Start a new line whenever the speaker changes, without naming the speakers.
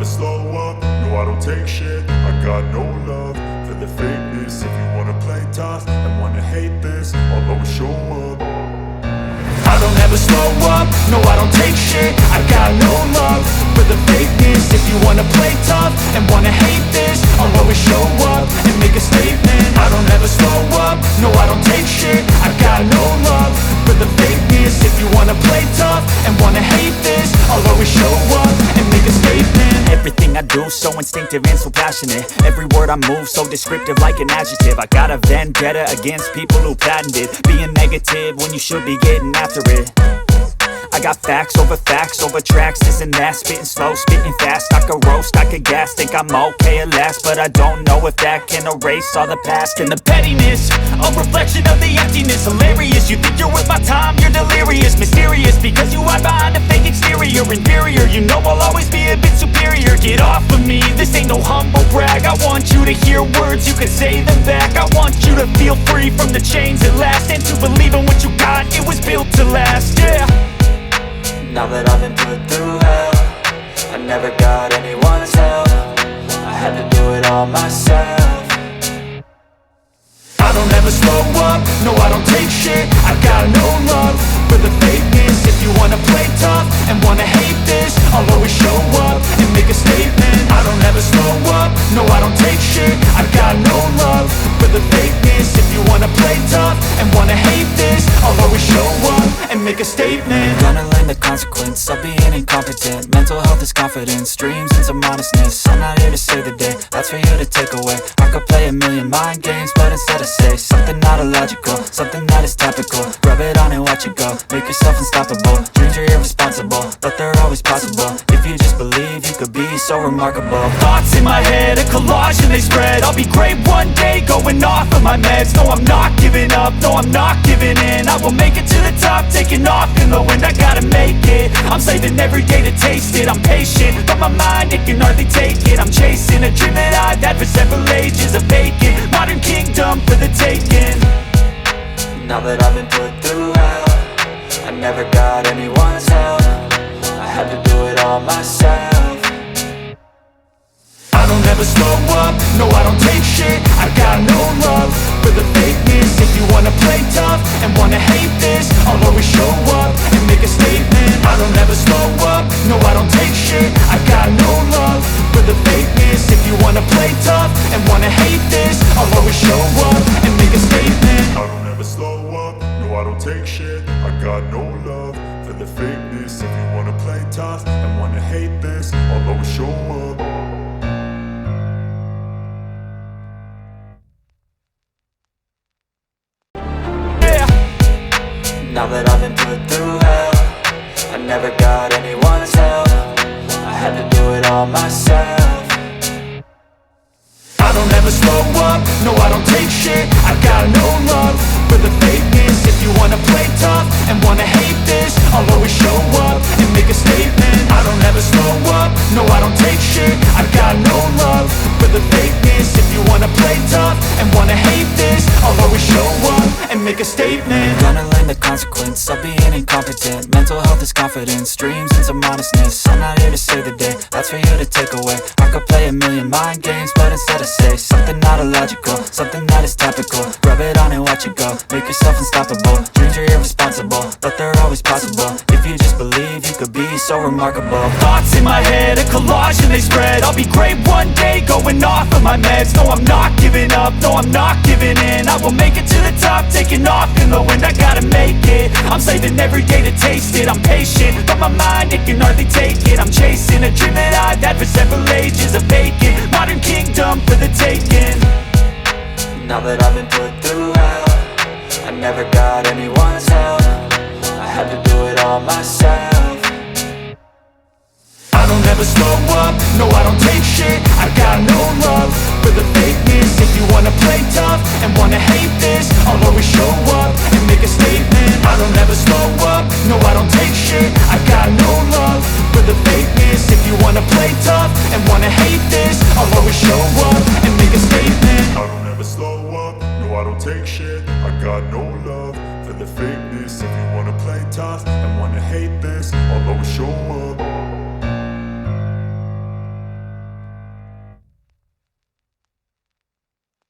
slow up, no I don't take shit. I got no love for the fakeness. If you wanna play tough and wanna hate this, I'll always show up. I don't ever slow up, no I don't take shit. I got no love for the fakeness. If you wanna play tough and wanna hate this, I'll always show up and make a statement. I don't ever slow up, no I don't take shit. I got no love for the fakeness. If you wanna play tough and wanna hate this, I'll always show up and make a statement.
Everything I do so instinctive and so passionate. Every word I move so descriptive like an adjective. I got a vendetta against people who patented being negative when you should be getting after it. I got facts over tracks, this and that. Spitting slow, spitting fast, I could roast, I could gas. Think I'm okay at last, but I don't know if that can erase all the past. And the pettiness, a reflection of the emptiness. Hilarious, you think you're worth my time, you're delirious. Mysterious, because you hide behind a fake exterior. Inferior, you know I'll always be a bit superior. Get off of me, this ain't no humble brag. I want you to hear words, you can say them back. I want you to feel free from the chains at last, and to believe in what you got, it was built to last, yeah.
Now that I've been put through hell, I never got anyone's help. I had to do it all myself.
I don't ever slow up, no I don't take shit. I got no love for the fakeness. If you wanna play tough and wanna hate this, I'll always show up and make a statement. I don't ever slow up, no I don't take shit. I got no love for the fakeness. If you wanna play tough and wanna hate this, I'll always show up and make a statement.
Gonna learn the consequence of being incompetent. Mental health is confidence, dreams and some honestness. I'm not here to save the day, that's for you to take away. I could play a million mind games, but instead I say something not illogical, something that is topical. Rub it on and watch it go, make yourself unstoppable. Dreams are irresponsible, but they're always possible. If you just believe, you could be so remarkable.
Thoughts in my head, a collage and they spread. I'll be great one day, going off of my meds. No, I'm not giving up, no, I'm not giving in. I will make it to the top, taking off in the wind. I gotta make it, I'm saving every day to taste it. I'm patient, but my mind, it can hardly take it. I'm chasing a dream that I've had for several ages. A vacant, modern kingdom for the taking.
Now that I've been put through hell, I never got anyone's help. I had to do it all myself.
I don't ever slow up, no I don't take shit. I got no love for the fakeness. If you wanna play tough and wanna hate this, I'll always show up and make a statement. I don't ever slow up, no I don't take shit. I got no love for the fakeness. If you wanna play tough and wanna hate this, I'll always show up and make a statement. I don't ever slow up, no I don't take shit. I got no love for the fakeness. If you wanna play tough and wanna hate this, I'll always show up.
Now that I've been put through hell, I never got anyone's help. I had to do it all myself.
I don't ever slow up, no I don't take shit. I got no love for the fakeness. If you wanna play tough and wanna hate this, I'll always show up and make a statement. I don't ever slow up, no I don't take shit. I got no love for the fakeness. If you wanna play tough and wanna hate this, I'll always show up and make a statement.
Gonna learn the consequence of being incompetent. Mental health is confidence, dreams and some honestness. I'm not here to save the day, that's for you to take away. I could play a million mind games, but instead I say something not illogical, something that is topical. Rub it on and watch it go, make yourself unstoppable. Dreams are irresponsible, but they're always possible. If you just believe, you could be so remarkable.
Thoughts in my head, a collage and they spread. I'll be great one day, going off of my meds. No, I'm not giving up, no, I'm not giving in. I will make it to the top, taking off in the wind. I gotta make it, I'm saving every day to taste it. I'm patient, but my mind, it can hardly take it. I'm chasing a dream that I've had for several ages. A vacant, modern kingdom for the taking.
Now that I've been put through hell, I never got anyone's help. I had to do it all myself.
I don't ever slow up, no I don't take shit. I got no love for the fakeness. If you wanna play tough and wanna hate this, I'll always show up and make a statement. I don't ever slow up, no I don't take shit. I got no love for the fakeness. If you wanna play tough and wanna hate this, I'll always show up and make a statement. I don't ever slow up, no I don't take shit. I got no love for the fakeness. If you wanna play tough and wanna hate this, I'll always show up.